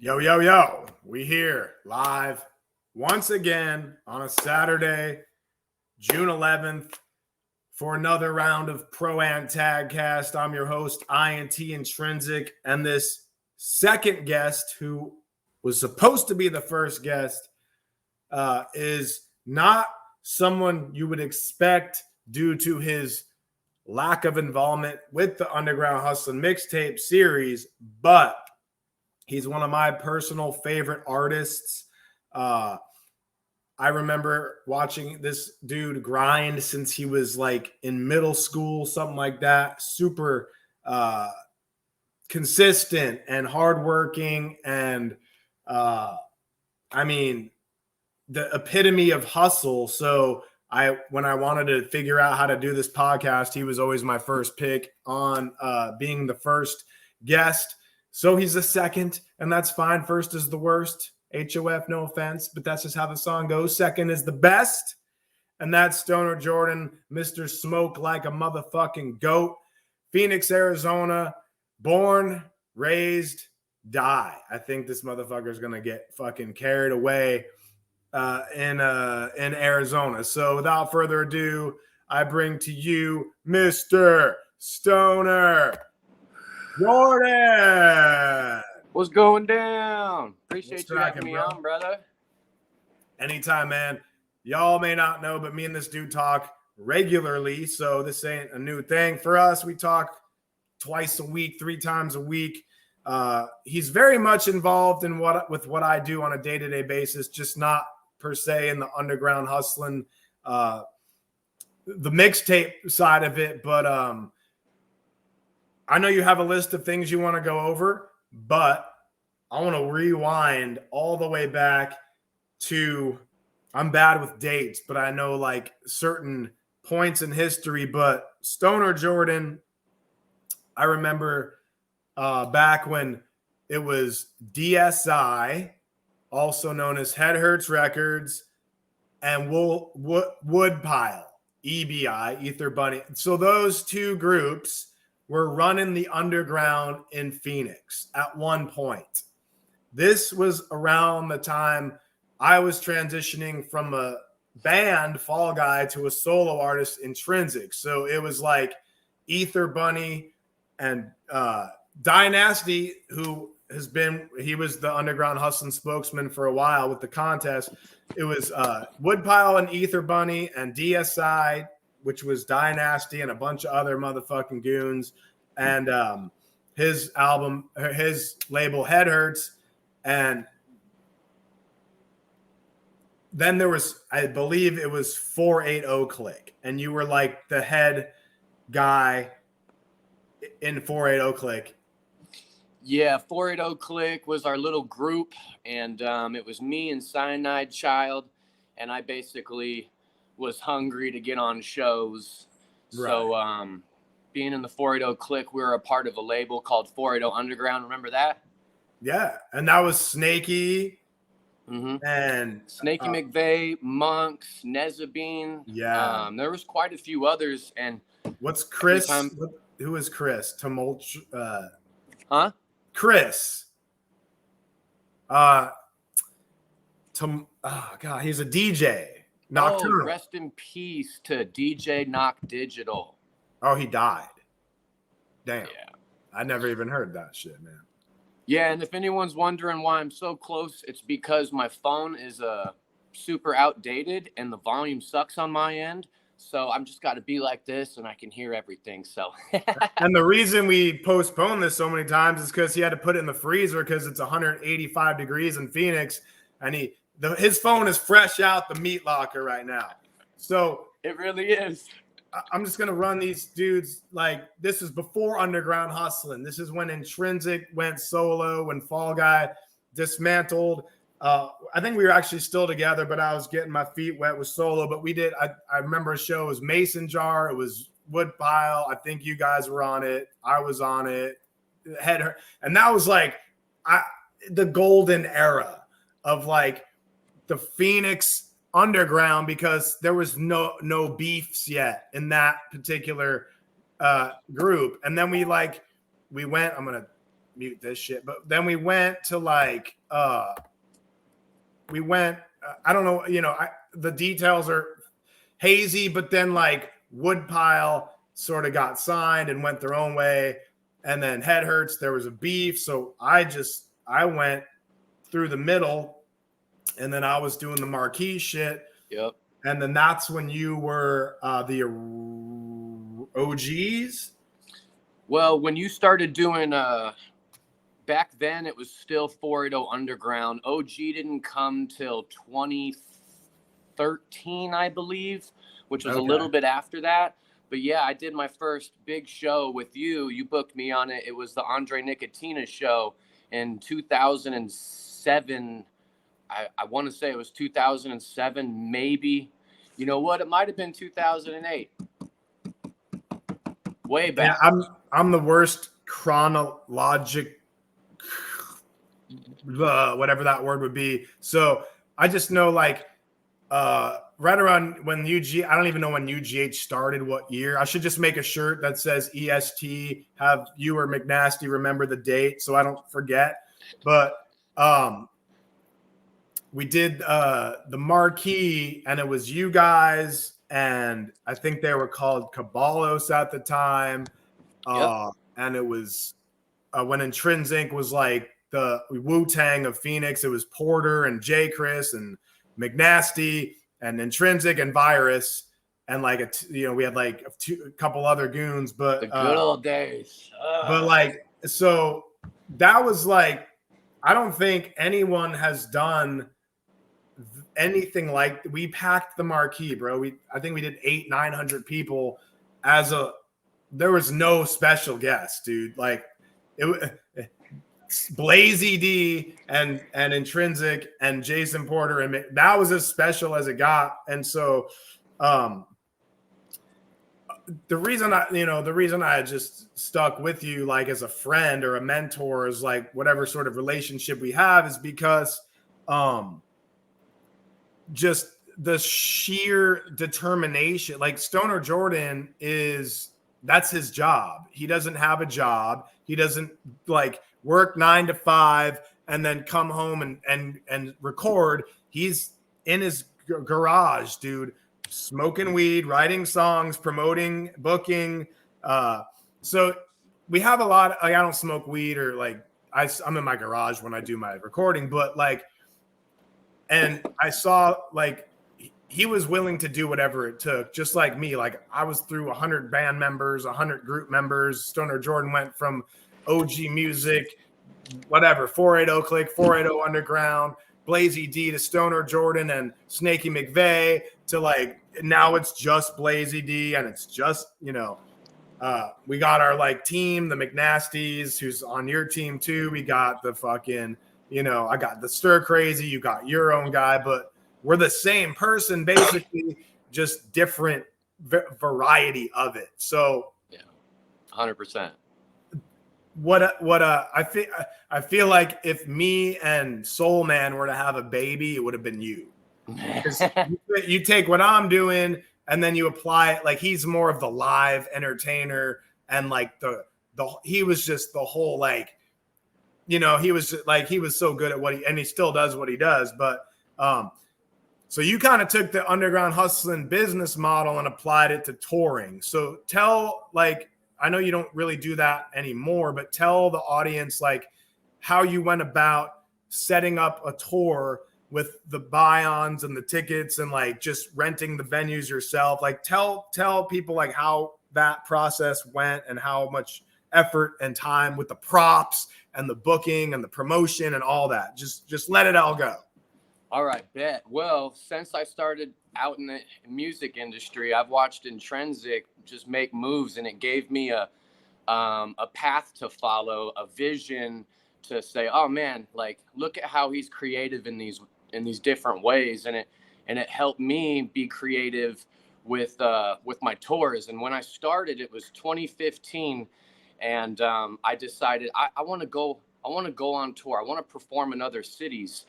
Yo, yo, yo. We here live once again on a Saturday, June 11th, for another round of Proantagcast. I'm your host, Intrinzik, and this second guest, who was supposed to be the first guest, is not someone you would expect due to his lack of involvement with the Underground Hustlin mixtape series, but he's one of my personal favorite artists. I remember watching this dude grind since he was like in middle school, something like that. Super consistent and hardworking, and I mean, the epitome of hustle. So when I wanted to figure out how to do this podcast, he was always my first pick on being the first guest. So he's the second, and that's fine. First is the worst. HOF, no offense, but that's just how the song goes. Second is the best, and that's Stoner Jordan, Mr. Smoke Like a Motherfucking Goat. Phoenix, Arizona, born, raised, die. I think this motherfucker's going to get fucking carried away in Arizona. So without further ado, I bring to you Mr. Stoner Jordan. What's going down? Appreciate you having me bro? on, brother. Anytime, man. Y'all may not know, but me and this dude talk regularly, so this ain't a new thing for us. We talk twice a week, 3 times a week. He's very much involved in what I do on a day-to-day basis, just not per se in the underground hustling, the mixtape side of it. But I know you have a list of things you want to go over, but I want to rewind all the way back to, I'm bad with dates, but I know like certain points in history. But Stoner Jordan, I remember back when it was DSI, also known as Head Hurts Records, and Woodpile, EBI, Ether Bunny. So those two groups were running the underground in Phoenix at one point. This was around the time I was transitioning from a band, Fall Guy, to a solo artist, Intrinzik. So it was like Ether Bunny and Dynasty, who he was the Underground Hustling spokesman for a while with the contest. It was Woodpile and Ether Bunny and DSI, which was Dynasty, and a bunch of other motherfucking goons. And his label Head Hurts. And then there was, I believe it was 480 Click. And you were like the head guy in 480 Click. Yeah, 480 Click was our little group, and it was me and Cyanide Child, and I basically was hungry to get on shows. Right. So being in the 480 Click, we were a part of a label called 480 Underground. Remember that? Yeah, and that was Snakey. Mm-hmm. And Snakey McVeigh, Monks, Nezabine. Yeah. There was quite a few others. And what's Chris? Who is Chris? Huh? Chris. Oh God, he's a DJ. Nocturnal. Oh, rest in peace to DJ Knock Digital. Oh, he died. Damn. Yeah. I never even heard that shit, man. Yeah, and if anyone's wondering why I'm so close, it's because my phone is super outdated and the volume sucks on my end. So I'm just got to be like this and I can hear everything. So. And the reason we postponed this so many times is because he had to put it in the freezer because it's 185 degrees in Phoenix, and his phone is fresh out the meat locker right now. So it really is. I'm just going to run these dudes like this is before Underground Hustling. This is when Intrinzik went solo, when Fall Guy dismantled. I think we were actually still together, but I was getting my feet wet with solo. But we did. I remember a show. It was Mason Jar. It was Woodpile. I think you guys were on it. I was on it. And that was like the golden era of like the Phoenix underground, because there was no beefs yet in that particular group. And then we went, I'm gonna mute this shit. But then we went to like, I don't know, the details are hazy, but then like Woodpile sort of got signed and went their own way. And then Head Hurts, there was a beef. So I went through the middle, and then I was doing the marquee shit. Yep. And then that's when you were the OGs. Well, when you started doing back then, it was still 480 Underground. OG didn't come till 2013, I believe, which was a little bit after that. But yeah, I did my first big show with you. You booked me on it. It was the Andre Nicotina show in 2007. I want to say it was 2007, maybe. You know what? It might have been 2008. Way back. Yeah, I'm the worst chronologic, whatever that word would be. So I just know like right around when I don't even know when UGH started, what year. I should just make a shirt that says EST, have you or McNasty remember the date so I don't forget. But we did the marquee, and it was you guys, and I think they were called Caballos at the time. Yep. And it was when Intrinzik was like the Wu-Tang of Phoenix. It was Porter and J. Chris and McNasty and Intrinzik and Virus, and like we had like a couple other goons, but the good old days. But like, so that was like, I don't think anyone has done anything like. We packed the marquee, bro. I think we did 900 people there was no special guest, dude. Like it Blazy D and Intrinzik and Jason Porter, and that was as special as it got. And so the reason I just stuck with you like as a friend or a mentor, is like whatever sort of relationship we have, is because just the sheer determination. Like Stoner Jordan that's his job. He doesn't have a job. He doesn't like work 9 to 5 and then come home and record. He's in his garage, dude, smoking weed, writing songs, promoting, booking. So we have a lot. Like, I don't smoke weed, or like I'm in my garage when I do my recording, but like, and I saw like he was willing to do whatever it took, just like me. Like I was through 100 band members, 100 group members. Stoner Jordan went from OG Music, whatever, 480 Click, 480 Underground, Blazy D to Stoner Jordan and Snaky McVeigh to like, now it's just Blazy D, and it's just, we got our like team, the McNasties, who's on your team too. We got the fucking, I got the Stir Crazy, you got your own guy, but we're the same person, basically, just different variety of it. So, yeah, 100%. I feel like if me and Soul Man were to have a baby, it would have been you. Because you take what I'm doing and then you apply it. Like, he's more of the live entertainer, and like he was just the whole like, he was so good at and he still does what he does, but so you kind of took the underground hustling business model and applied it to touring. So I know you don't really do that anymore, but tell the audience like how you went about setting up a tour with the buy-ons and the tickets and like just renting the venues yourself. Like tell people like how that process went and how much effort and time with the props and the booking and the promotion and all that. Just let it all go. All right, bet. Well, since I started out in the music industry, I've watched Intrinzik just make moves, and it gave me a path to follow, a vision to say, oh man, like look at how he's creative in these different ways, and it helped me be creative with my tours. And when I started, it was 2015, and I decided I want to go on tour. I want to perform in other cities.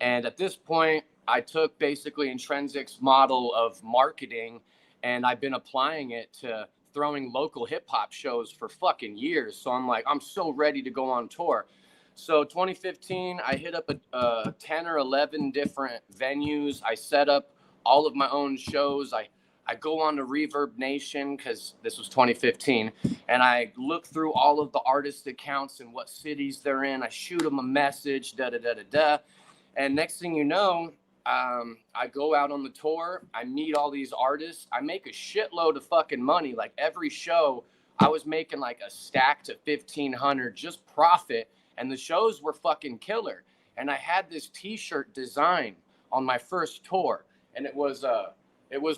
And at this point, I took basically Intrinzik's model of marketing, and I've been applying it to throwing local hip hop shows for fucking years. So I'm like, I'm so ready to go on tour. So 2015, I hit up 10 or 11 different venues. I set up all of my own shows. I go on to Reverb Nation, because this was 2015, and I look through all of the artist accounts and what cities they're in. I shoot them a message, da-da-da-da-da. And next thing you know, I go out on the tour. I meet all these artists. I make a shitload of fucking money. Like every show, I was making like a stack to 1,500 just profit. And the shows were fucking killer. And I had this t-shirt design on my first tour. And it was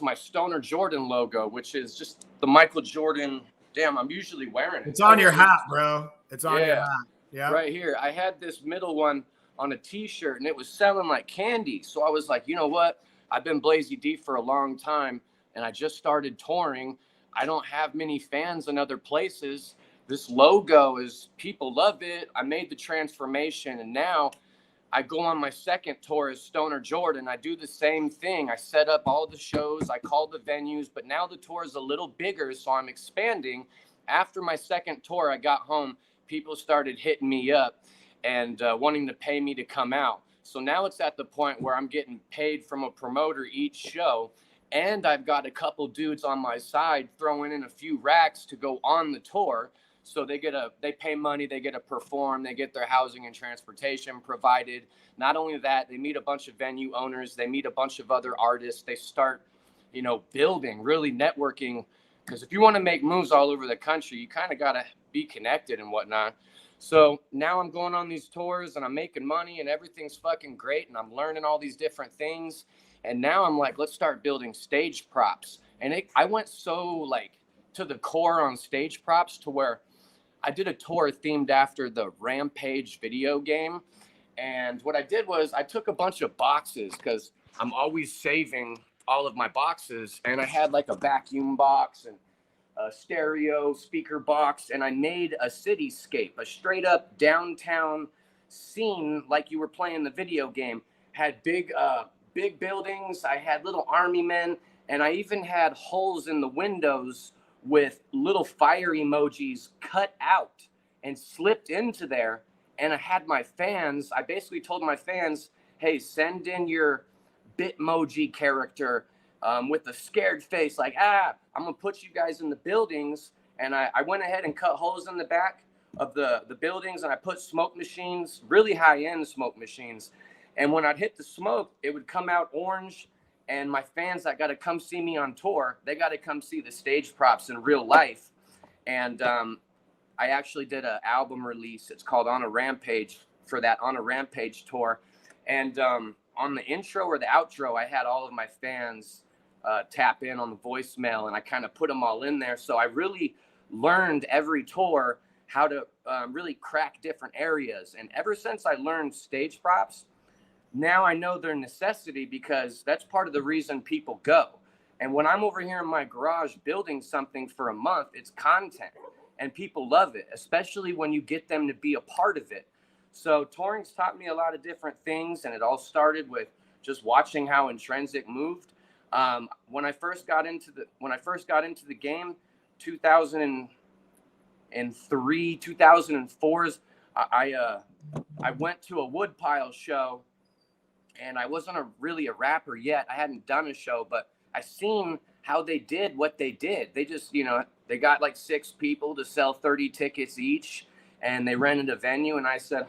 my Stoner Jordan logo, which is just the Michael Jordan. Damn, I'm usually wearing it. It's on your hat, bro. It's on your hat. Yeah. Right here. I had this middle one on a t-shirt, and it was selling like candy. So I was like, you know what? I've been Blazy D for a long time, and I just started touring. I don't have many fans in other places. This logo is, people love it. I made the transformation, and now I go on my second tour as Stoner Jordan. I do the same thing. I set up all the shows. I call the venues, but now the tour is a little bigger, so I'm expanding. After my second tour, I got home. People started hitting me up and wanting to pay me to come out. So now it's at the point where I'm getting paid from a promoter each show, and I've got a couple dudes on my side throwing in a few racks to go on the tour. So they pay money, they get to perform, they get their housing and transportation provided. Not only that, they meet a bunch of venue owners, they meet a bunch of other artists, they start, building, really networking. Because if you want to make moves all over the country, you kind of got to be connected and whatnot. So now I'm going on these tours and I'm making money and everything's fucking great. And I'm learning all these different things. And now I'm like, let's start building stage props. And I went so to the core on stage props to where I did a tour themed after the Rampage video game. And what I did was I took a bunch of boxes, because I'm always saving all of my boxes. And I had like a vacuum box and a stereo speaker box. And I made a cityscape, a straight up downtown scene like you were playing the video game. Had big buildings. I had little army men. And I even had holes in the windows with little fire emojis cut out and slipped into there. And I had my fans, I basically told my fans, hey, send in your Bitmoji character with a scared face, like, I'm gonna put you guys in the buildings. And I went ahead and cut holes in the back of the buildings, and I put smoke machines, really high-end smoke machines. And when I'd hit the smoke, it would come out orange. And my fans that got to come see me on tour, they got to come see the stage props in real life. And I actually did an album release. It's called On a Rampage for that On a Rampage tour. And on the intro or the outro, I had all of my fans tap in on the voicemail, and I kind of put them all in there. So I really learned every tour how to really crack different areas. And ever since I learned stage props, now I know their necessity, because that's part of the reason people go. And when I'm over here in my garage building something for a month, it's content and people love it, especially when you get them to be a part of it. So touring's taught me a lot of different things, and it all started with just watching how Intrinzik moved. When I first got into the game, 2003, 2004, I went to a Woodpile show. And I wasn't really a rapper yet. I hadn't done a show, but I seen how they did what they did. They just, they got like 6 people to sell 30 tickets each, and they rented a venue. And I said,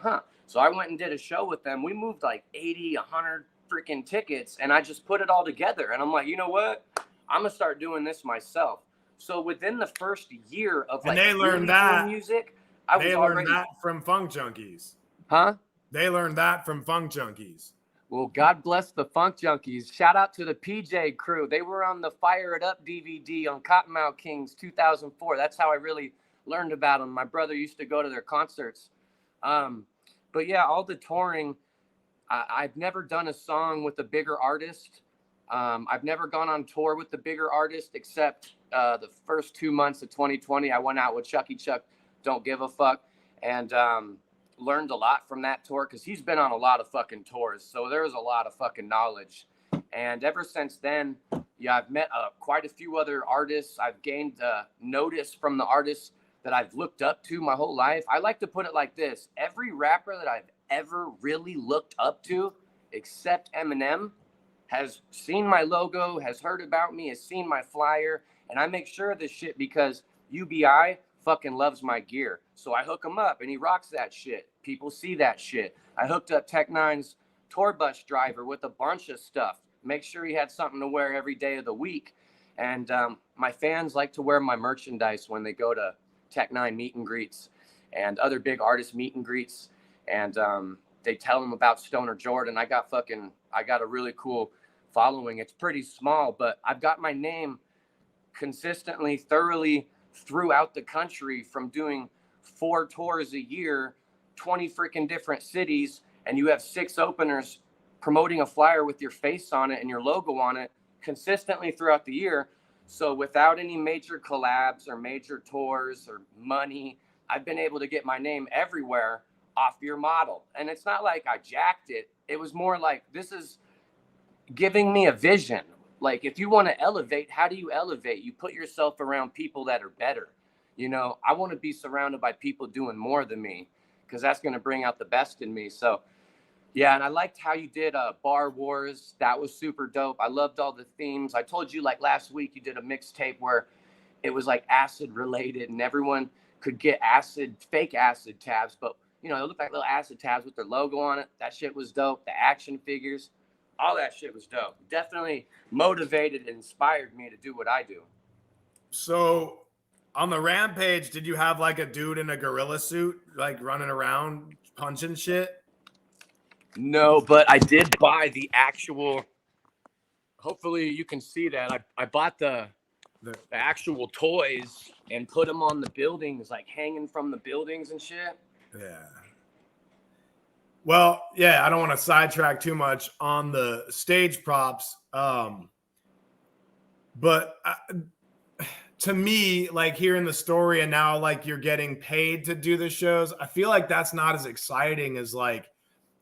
So I went and did a show with them. We moved like 80, 100 freaking tickets, and I just put it all together. And I'm like, you know what? I'm going to start doing this myself. So within the first year of they learned that music, they learned that from Funk Junkies. Huh? They learned that from Funk Junkies. Well, God bless the Funk Junkies. Shout out to the PJ crew. They were on the Fire It Up DVD on Cottonmouth Kings 2004. That's how I really learned about them. My brother used to go to their concerts. But yeah, all the touring, I've never done a song with a bigger artist. I've never gone on tour with the bigger artist, except the first 2 months of 2020. I went out with Chucky Chuck, Don't Give a Fuck, and learned a lot from that tour, because he's been on a lot of fucking tours, so there was a lot of fucking knowledge. And ever since then, yeah, I've met quite a few other artists. I've gained notice from the artists that I've looked up to my whole life. I like to put it like this. Every rapper that I've ever really looked up to, except Eminem, has seen my logo, has heard about me, has seen my flyer, and I make sure of this shit because UBI fucking loves my gear. So I hook him up, and he rocks that shit. People see that shit. I hooked up Tech Nine's tour bus driver with a bunch of stuff. Make sure he had something to wear every day of the week. And my fans like to wear my merchandise when they go to Tech Nine meet and greets and other big artist meet and greets. And they tell them about Stoner Jordan. I got a really cool following. It's pretty small, but I've got my name consistently, thoroughly throughout the country from doing 4 tours a year, 20 freaking different cities, and you have 6 openers promoting a flyer with your face on it and your logo on it consistently throughout the year. So without any major collabs or major tours or money, I've been able to get my name everywhere off your model. And it's not like I jacked it. It was more like, this is giving me a vision. Like, if you want to elevate, how do you elevate? You put yourself around people that are better. You know, I want to be surrounded by people doing more than me, because that's going to bring out the best in me. So yeah, and I liked how you did Bar Wars. That was super dope. I loved all the themes. I told you, like, last week you did a mixtape where it was like acid related, and everyone could get fake acid tabs, but you know, it looked like little acid tabs with their logo on it. That shit was dope. The action figures, all that shit was dope. Definitely motivated and inspired me to do what I do. So on the Rampage, did you have like a dude in a gorilla suit, like running around punching shit? No, but I did buy the actual. Hopefully you can see that. I bought the actual toys and put them on the buildings, like hanging from the buildings and shit. Yeah. Well, yeah, I don't want to sidetrack too much on the stage props. But to me, like hearing the story and now like you're getting paid to do the shows, I feel like that's not as exciting as like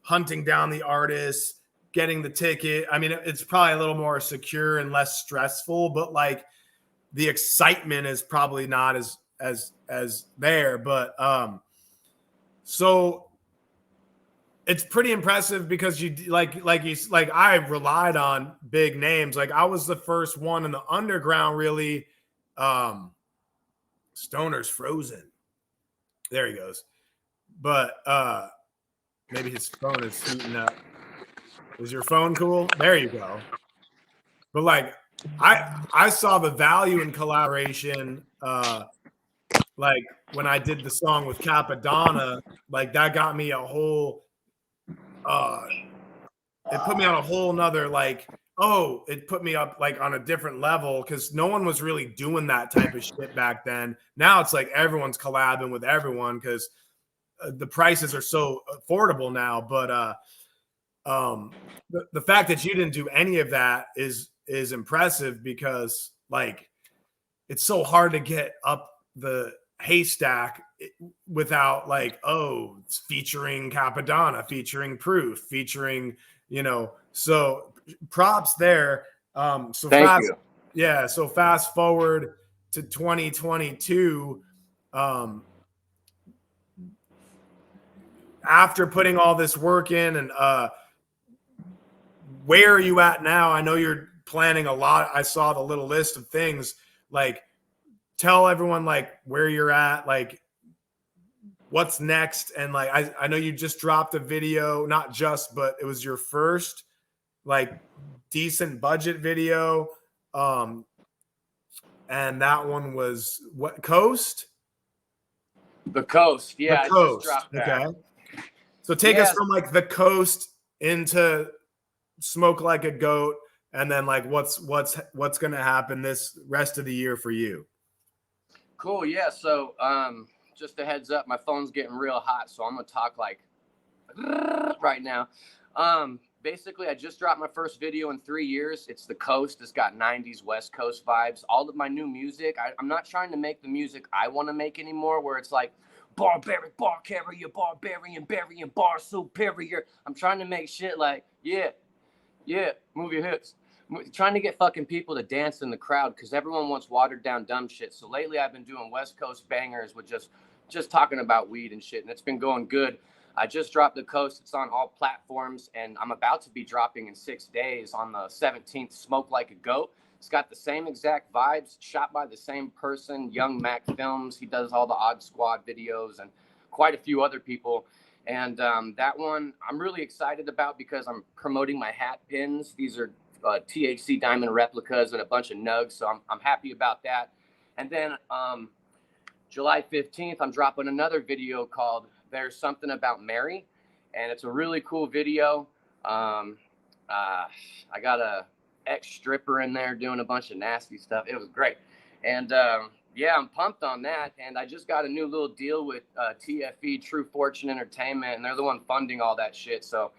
hunting down the artists, getting the ticket. I mean, it's probably a little more secure and less stressful, but like the excitement is probably not as there. But so it's pretty impressive because you like I relied on big names. Like I was the first one in the underground really. Stoner's frozen. There he goes. But maybe his phone is heating up. Is your phone cool? There you go. But like I saw the value in collaboration. Like when I did the song with Capadonna, like that got me a whole it put me on a whole nother like, oh, it put me up like on a different level because no one was really doing that type of shit back then. Now it's like everyone's collabing with everyone because the prices are so affordable now. But the fact that you didn't do any of that is impressive because like it's so hard to get up the haystack without like, oh, it's featuring Capadonna, featuring Proof, featuring, you know, so props there. So Thank you. Yeah, so fast forward to 2022. After putting all this work in, and where are you at now? I know you're planning a lot. I saw the little list of things. Like, tell everyone like where you're at, like what's next, and like I know you just dropped a video, not just, but it was your first like decent budget video, and that one was what, Coast? The Coast, yeah. The Coast. I just dropped that. Okay. So take us from like the Coast into Smoke Like a Goat, and then like what's going to happen this rest of the year for you? Cool. Yeah. So just a heads up, my phone's getting real hot, so I'm gonna talk like right now. Basically, I just dropped my first video in 3 years. It's The Coast. It's got 90s West Coast vibes. All of my new music, I'm not trying to make the music I want to make anymore, where it's like barbaric bar carrier, barbarian, burying bar superior. I'm trying to make shit like, yeah, move your hips. trying to get fucking people to dance in the crowd because everyone wants watered down dumb shit. So lately I've been doing West Coast bangers with just talking about weed and shit, and it's been going good. I just dropped The Coast. It's on all platforms, and I'm about to be dropping in 6 days on the 17th, Smoke Like a Goat. It's got the same exact vibes, shot by the same person, Young Mac Films. He does all the Odd Squad videos and quite a few other people. And that one I'm really excited about because I'm promoting my hat pins. These are THC diamond replicas and a bunch of nugs, so I'm happy about that. And then July 15th, I'm dropping another video called There's Something About Mary, and it's a really cool video. I got a ex-stripper in there doing a bunch of nasty stuff. It was great. And yeah, I'm pumped on that. And I just got a new little deal with TFE, True Fortune Entertainment, and they're the one funding all that shit. So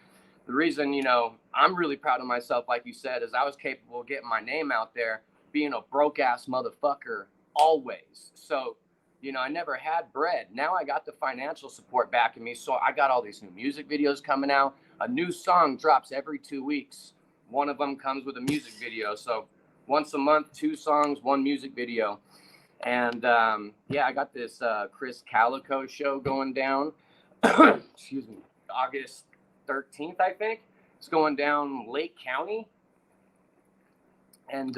the reason, you know, I'm really proud of myself, like you said, is I was capable of getting my name out there, being a broke-ass motherfucker always. So, you know, I never had bread. Now I got the financial support backing me. So I got all these new music videos coming out. A new song drops every 2 weeks. One of them comes with a music video. So once a month, 2 songs, 1 music video. And yeah, I got this Chris Calico show going down. Excuse me, August 13th, I think. It's going down Lake County. And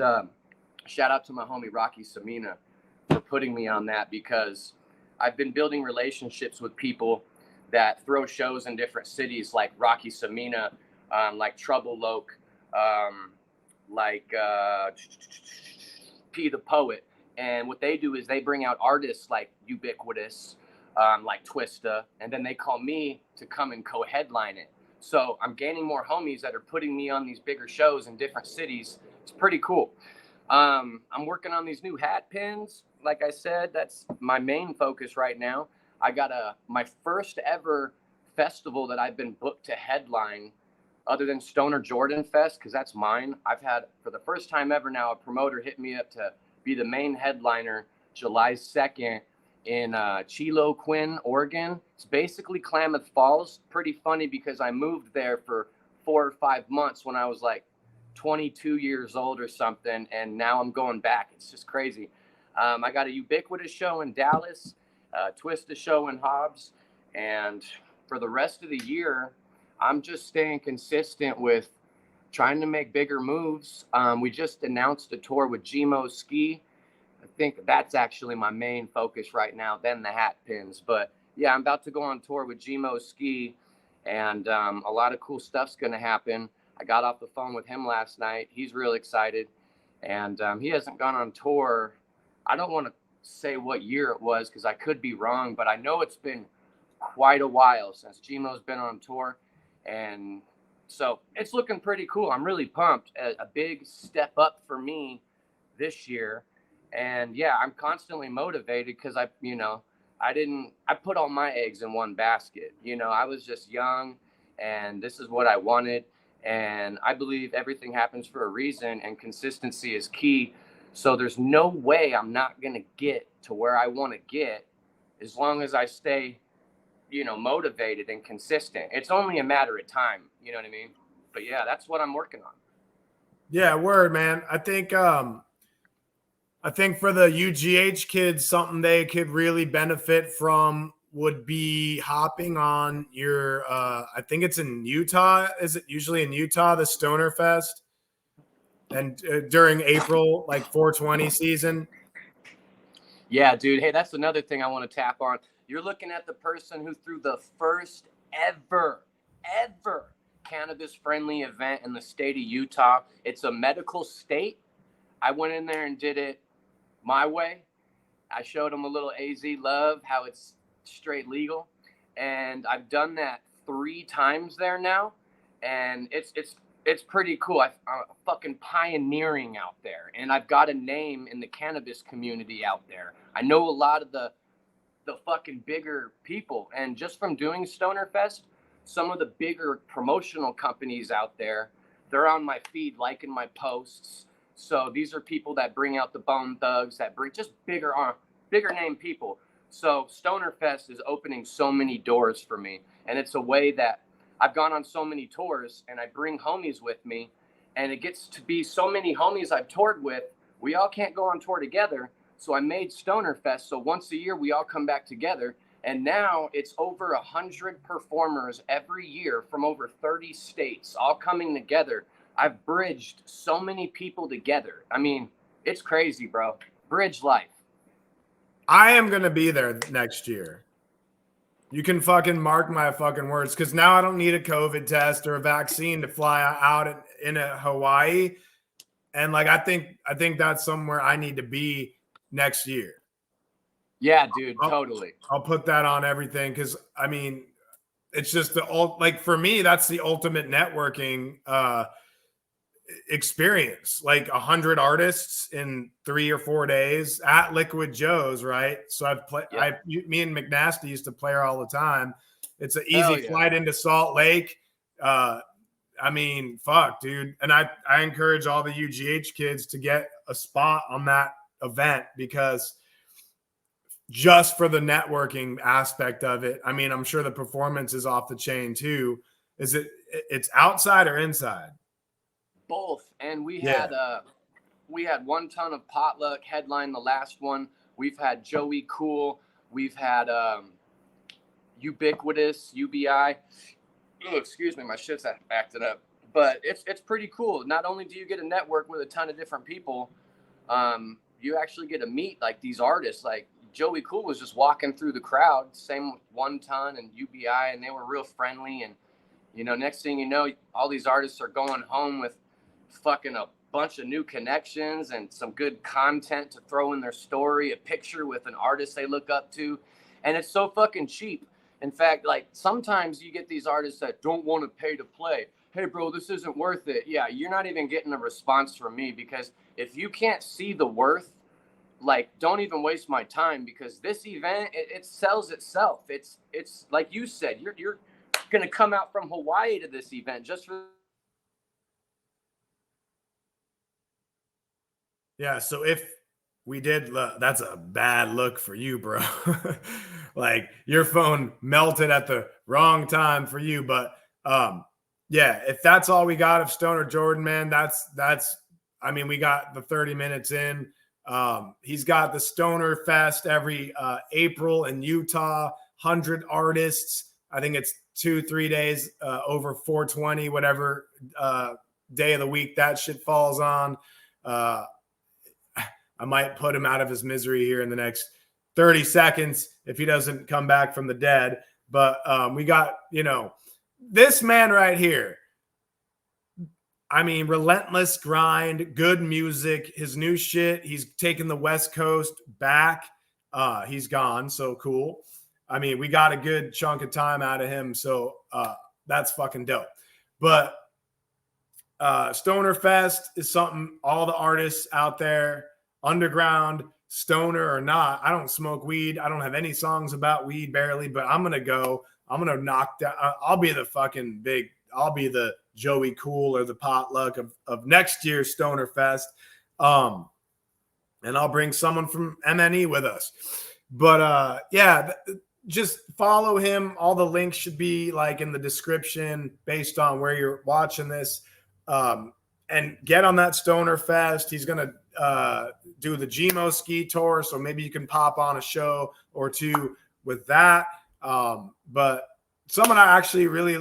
shout out to my homie Rocky Samina for putting me on that, because I've been building relationships with people that throw shows in different cities, like Rocky Samina, like Trouble Loke, like P the Poet. And what they do is they bring out artists like Ubiquitous, like Twista, and then they call me to come and co-headline it. So I'm gaining more homies that are putting me on these bigger shows in different cities. It's pretty cool. I'm working on these new hat pins. Like I said, that's my main focus right now. I got my first ever festival that I've been booked to headline, other than Stoner Jordan Fest, because that's mine. I've had, for the first time ever now, a promoter hit me up to be the main headliner July 2nd in Chiloquin, Oregon. It's basically Klamath Falls. Pretty funny because I moved there for 4 or 5 months when I was like 22 years old or something, and now I'm going back. It's just crazy. I got a Ubiquitous show in Dallas, Twista show in Hobbs, and for the rest of the year, I'm just staying consistent with trying to make bigger moves. We just announced a tour with Gmo Ski. I think that's actually my main focus right now, then the hat pins. But yeah, I'm about to go on tour with Gmo Ski, and a lot of cool stuff's going to happen. I got off the phone with him last night. He's real excited, and he hasn't gone on tour. I don't want to say what year it was because I could be wrong, but I know it's been quite a while since Gmo's been on tour, and so it's looking pretty cool. I'm really pumped. A big step up for me this year. And yeah, I'm constantly motivated because I put all my eggs in one basket. You know, I was just young and this is what I wanted. And I believe everything happens for a reason, and consistency is key. So there's no way I'm not going to get to where I want to get as long as I stay, you know, motivated and consistent. It's only a matter of time. You know what I mean? But yeah, that's what I'm working on. Yeah, word, man. I think for the UGH kids, something they could really benefit from would be hopping on your I think it's in Utah. Is it usually in Utah, the Stoner Fest? And during April, like 420 season. Yeah, dude. Hey, that's another thing I want to tap on. You're looking at the person who threw the first ever cannabis-friendly event in the state of Utah. It's a medical state. I went in there and did it my way. I showed them a little AZ love, how it's straight legal. And I've done that 3 times there now. And it's pretty cool. I'm fucking pioneering out there, and I've got a name in the cannabis community out there. I know a lot of the fucking bigger people, and just from doing Stoner Fest, some of the bigger promotional companies out there, they're on my feed liking my posts. So these are people that bring out the Bone Thugs, that bring just bigger name people. So Stoner Fest is opening so many doors for me, and it's a way that I've gone on so many tours, and I bring homies with me, and it gets to be so many homies I've toured with. We all can't go on tour together. So I made Stoner Fest. So once a year, we all come back together. And now it's over 100 performers every year from over 30 states, all coming together. I've bridged so many people together. I mean, it's crazy, bro. Bridge life. I am going to be there next year. You can fucking mark my fucking words, because now I don't need a COVID test or a vaccine to fly out in a Hawaii. And like, I think that's somewhere I need to be next year. Yeah, dude, totally. I'll put that on everything, because I mean, it's just like for me, that's the ultimate networking experience. Like 100 artists in 3 or 4 days at Liquid Joe's, right? So I've played. Me and McNasty used to play her all the time. It's an easy flight into Salt Lake. I mean, fuck, dude. And I encourage all the UGH kids to get a spot on that event, because just for the networking aspect of it. I mean, I'm sure the performance is off the chain too. It's outside or inside? Both. And we had 1 ton of Potluck headline the last one. We've had Joey Cool. We've had Ubiquitous, UBI. Oh, excuse me, my shit's acted up. But it's pretty cool. Not only do you get to network with a ton of different people, you actually get to meet like these artists. Like Joey Cool was just walking through the crowd, same with 1 ton and UBI, and they were real friendly. And next thing you know, all these artists are going home with fucking a bunch of new connections and some good content to throw in their story, a picture with an artist they look up to. And it's so fucking cheap. In fact, like sometimes you get these artists that don't want to pay to play. Hey, bro, this isn't worth it. Yeah, you're not even getting a response from me, because if you can't see the worth, like, don't even waste my time, because this event, it sells itself. It's like you said, you're going to come out from Hawaii to this event just for. Yeah, so if we did, that's a bad look for you, bro. Like your phone melted at the wrong time for you. But yeah, if that's all we got of Stoner Jordan, man, that's I mean, we got the 30 minutes in. He's got the Stoner Fest every April in Utah, 100 artists. I think it's 2-3 days, over 420, whatever day of the week that shit falls on. I might put him out of his misery here in the next 30 seconds if he doesn't come back from the dead. But we got, this man right here. I mean, relentless grind, good music, his new shit. He's taken the West Coast back. He's gone. So cool. I mean, we got a good chunk of time out of him. So that's fucking dope. But Stoner Fest is something all the artists out there, underground, stoner or not. I don't smoke weed. I don't have any songs about weed, barely, but I'm going to go. I'm going to knock down. I'll be the Joey Cool or the Potluck of next year's Stoner Fest. And I'll bring someone from MNE with us. But yeah, just follow him. All the links should be like in the description based on where you're watching this. And get on that Stoner Fest. He's going to do the GMO ski tour, so maybe you can pop on a show or two with that. But someone I actually really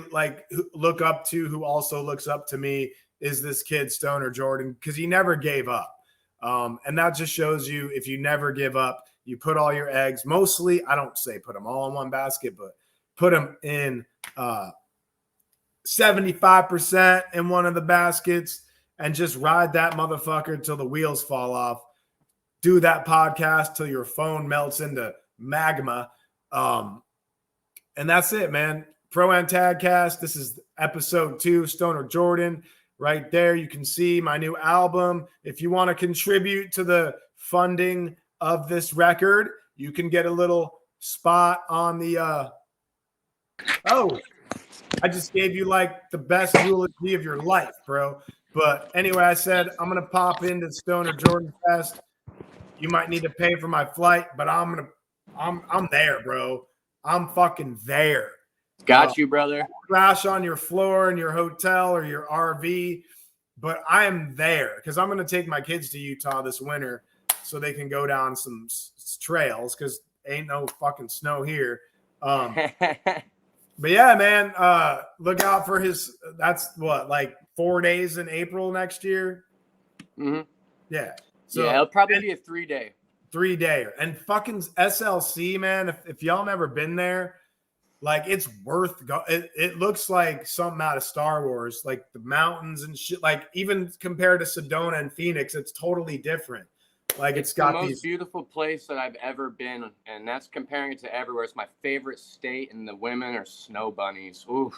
look up to, who also looks up to me, is this kid Stoner Jordan, because he never gave up. And that just shows you, if you never give up, you put all your eggs, mostly, I don't say put them all in one basket, but put them in 75% in one of the baskets, and just ride that motherfucker till the wheels fall off. Do that podcast till your phone melts into magma. And that's it, man. Proantagcast. This is episode 2, Stoner Jordan. Right there, you can see my new album. If you want to contribute to the funding of this record, you can get a little spot on the I just gave you like the best eulogy of your life, bro. But anyway, I said I'm gonna pop into Stoner Jordan Fest. You might need to pay for my flight, but I'm there, bro. I'm fucking there. Got you, brother. Crash on your floor in your hotel or your RV. but I am there because I'm going to take my kids to Utah this winter so they can go down some trails because ain't no fucking snow here. But yeah, man, look out for his. That's what, like 4 days in April next year. Mm-hmm. Yeah. So yeah, it'll probably be a 3-day. 3-day and fucking SLC, man. If y'all never been there, like it's worth go. It looks like something out of Star Wars, like the mountains and shit. Like even compared to Sedona and Phoenix, it's totally different. Like it's got the most these beautiful place that I've ever been, and that's comparing it to everywhere. It's my favorite state, and the women are snow bunnies. Oof.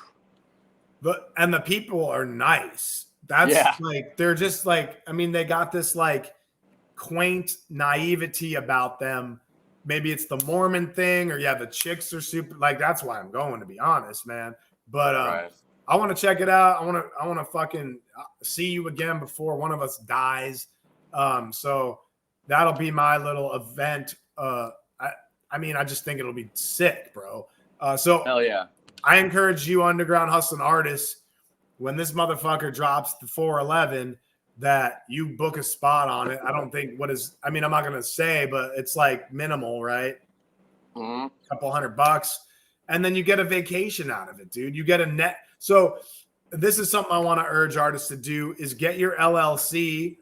and the people are nice. That's like they're just like, I mean, they got this like quaint naivety about them. Maybe it's the Mormon thing, or the chicks are super. Like that's why I'm going, to be honest, man. But Right. I want to check it out. I want to fucking see you again before one of us dies. So that'll be my little event. I mean, I just think it'll be sick, bro. So Hell yeah. I encourage you, underground hustling artists, when this motherfucker drops the 411, that you book a spot on it. I don't think I'm not going to say, but it's like minimal, right? Mm-hmm. A couple $100. And then you get a vacation out of it, dude. You get a net. So this is something I want to urge artists to do is get your LLC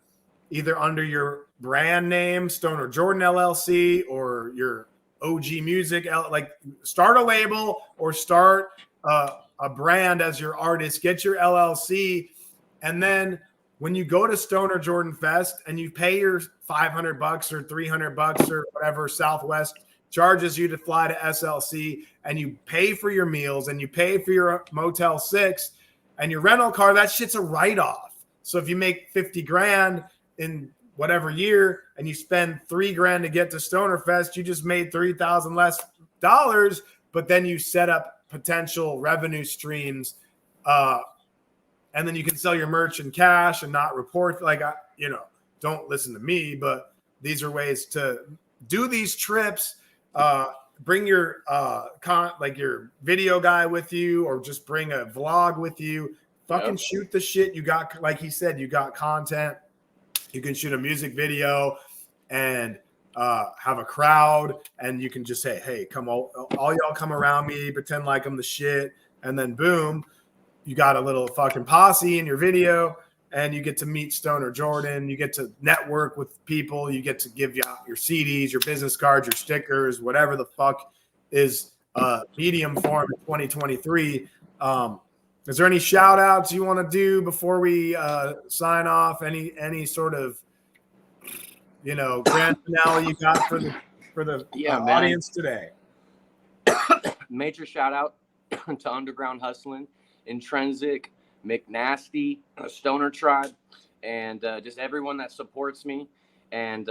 either under your brand name, Stoner Jordan LLC, or your OG Music, like start a label or start a brand as your artist, get your LLC. And then when you go to Stoner Jordan Fest and you pay your $500 or $300 or whatever Southwest charges you to fly to SLC, and you pay for your meals and you pay for your Motel 6 and your rental car, that shit's a write-off. So if you make 50 grand in whatever year and you spend $3 grand to get to Stoner Fest, you just made $3,000 less dollars, but then you set up potential revenue streams, and then you can sell your merch in cash and not report. Like, don't listen to me, but these are ways to do these trips. Bring your your video guy with you, or just bring a vlog with you. Fucking shoot the shit. You got, like he said, you got content. You can shoot a music video and have a crowd, and you can just say, hey, come all y'all come around me, pretend like I'm the shit, and then boom, you got a little fucking posse in your video, and you get to meet Stoner Jordan. You get to network with people. You get to give you your CDs, your business cards, your stickers, whatever the fuck is medium form in 2023. Is there any shout outs you want to do before we sign off? Any sort of, grand finale you got for the audience today? Major shout out to Underground Hustlin, Intrinzik, McNasty, Stoner Tribe, and just everyone that supports me, and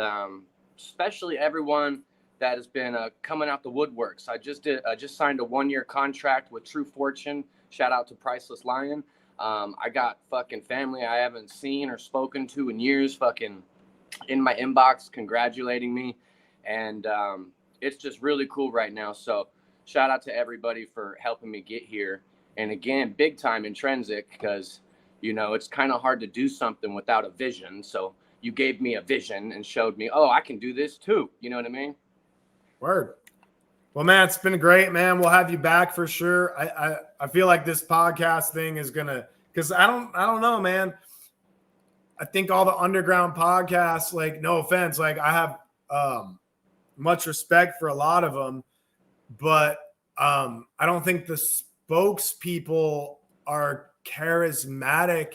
especially everyone that has been coming out the woodworks. I just signed a 1-year contract with True Fortune. Shout out to Priceless Lion. I got fucking family I haven't seen or spoken to in years fucking in my inbox congratulating me, and it's just really cool right now. So shout out to everybody for helping me get here. And again, big time Intrinzik, because, it's kind of hard to do something without a vision. So you gave me a vision and showed me, oh, I can do this too. You know what I mean? Word. Well, man, it's been great, man. We'll have you back for sure. I feel like this podcast thing is gonna, because I don't know, man. I think all the underground podcasts, like, no offense, like I have much respect for a lot of them, but I don't think the spokespeople are charismatic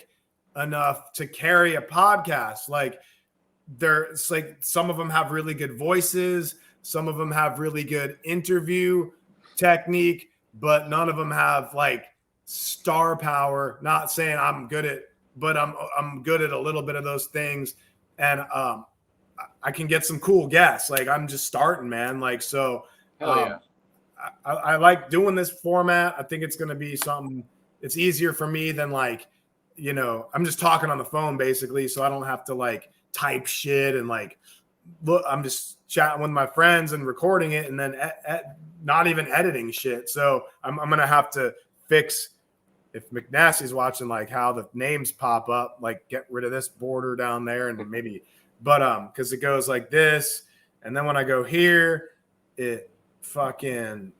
enough to carry a podcast. Like, it's like some of them have really good voices. Some of them have really good interview technique, but none of them have like star power. Not saying I'm good at, but I'm good at a little bit of those things. And I can get some cool guests. Like, I'm just starting, man. Like, so I like doing this format. I think it's going to be something, it's easier for me than like, I'm just talking on the phone basically. So I don't have to like type shit and like, look, I'm just chatting with my friends and recording it and then not even editing shit. So I'm going to have to fix if McNasty's watching, like how the names pop up, like get rid of this border down there and maybe, but because it goes like this, and then when I go here, it fucking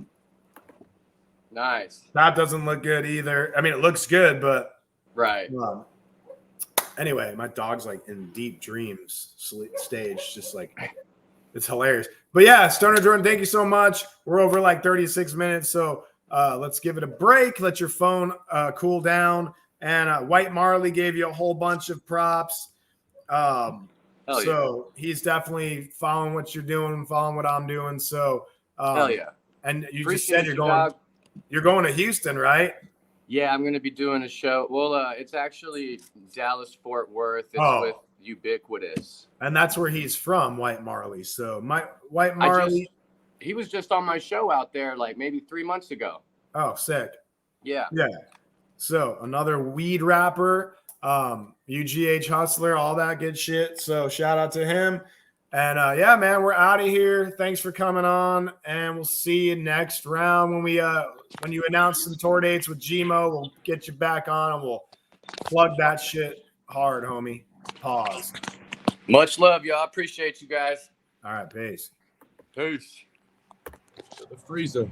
nice. That doesn't look good either. I mean, it looks good, but right. Anyway, my dog's like in deep dreams stage, just like it's hilarious. But yeah, Stoner Jordan, thank you so much. We're over like 36 minutes, so let's give it a break. Let your phone cool down. And White Marley gave you a whole bunch of props. So he's definitely following what you're doing, following what I'm doing. So hell yeah. And you Appreciate just said you're going to Houston, right? Yeah, I'm going to be doing a show. Well, it's actually Dallas Fort Worth. It's with Ubiquitous, and that's where he's from, White Marley. So White Marley, he was just on my show out there like maybe 3 months ago. Oh, sick. Yeah. So another weed rapper, UGH hustler, all that good shit. So shout out to him. And yeah, man, we're out of here. Thanks for coming on, and we'll see you next round when you announce some tour dates with Gmo. We'll get you back on, and we'll plug that shit hard, homie. Pause. Much love, y'all. Appreciate you guys. All right, peace. Peace. To the freezer.